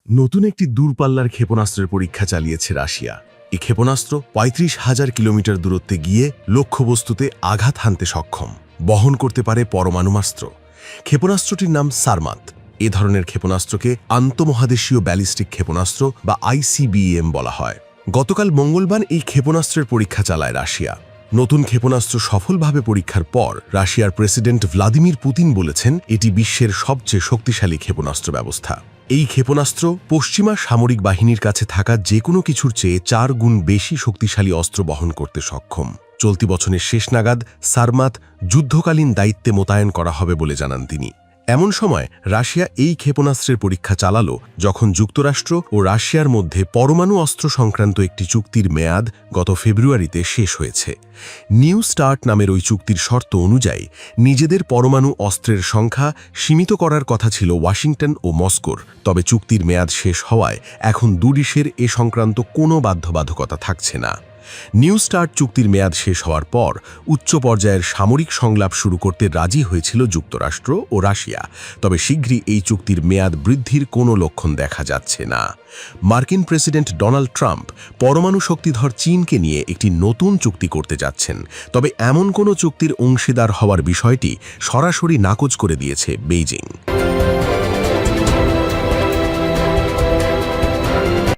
নতুন একটি দূরপাল্লার ক্ষেপণাস্ত্রের পরীক্ষা চালিয়েছে রাশিয়া। এই ক্ষেপণাস্ত্র ৩৫,০০০ কিলোমিটার দূরত্বে গিয়ে লক্ষ্যবস্তুতে আঘাত হানতে সক্ষম, বহন করতে পারে পরমাণুমাস্ত্র। ক্ষেপণাস্ত্রটির নাম সারমাত। এ ধরনের ক্ষেপণাস্ত্রকে আন্তঃমহাদেশীয় ব্যালিস্টিক ক্ষেপণাস্ত্র বা ICBM বলা হয়। গতকাল মঙ্গলবার এই ক্ষেপণাস্ত্রের পরীক্ষা চালায় রাশিয়া। নতুন ক্ষেপণাস্ত্র সফলভাবে পরীক্ষার পর রাশিয়ার প্রেসিডেন্ট ভ্লাদিমির পুতিন বলেছেন, এটি বিশ্বের সবচেয়ে শক্তিশালী ক্ষেপণাস্ত্র ব্যবস্থা। এই ক্ষেপণাস্ত্র পশ্চিমা সামরিক বাহিনীর কাছে থাকা যে কোনো কিছুর চেয়ে ৪ গুণ বেশি শক্তিশালী অস্ত্র বহন করতে সক্ষম। চলতি বছরের শেষ নাগাদ সারমাত যুদ্ধকালীন দায়িত্বে মোতায়েন করা হবে বলে জানান তিনি। এমন সময় রাশিয়া এই ক্ষেপণাস্ত্রের পরীক্ষা চালালো যখন যুক্তরাষ্ট্র ও রাশিয়ার মধ্যে পরমাণু অস্ত্র সংক্রান্ত একটি চুক্তির মেয়াদ গত ফেব্রুয়ারিতে শেষ হয়েছে। নিউ স্টার্ট নামের ওই চুক্তির শর্ত অনুযায়ী নিজেদের পরমাণু অস্ত্রের সংখ্যা সীমিত করার কথা ছিল ওয়াশিংটন ও মস্কোর। তবে চুক্তির মেয়াদ শেষ হওয়ায় এখন দুদেশের এ সংক্রান্ত কোনো বাধ্যবাধকতা থাকছে না। নিউ স্টার্ট চুক্তির মেয়াদ শেষ হওয়ার পর উচ্চ পর্যায়ের সামরিক সংলাপ শুরু করতে রাজি হয়েছিল যুক্তরাষ্ট্র ও রাশিয়া। তবে শীঘ্রই এই চুক্তির মেয়াদ বৃদ্ধির কোনো লক্ষণ দেখা যাচ্ছে না। মার্কিন প্রেসিডেন্ট ডোনাল্ড ট্রাম্প পরমাণু শক্তিধর চীনকে নিয়ে একটি নতুন চুক্তি করতে যাচ্ছেন। তবে এমন কোনো চুক্তির অংশীদার হওয়ার বিষয়টি সরাসরি নাকচ করে দিয়েছে বেইজিং।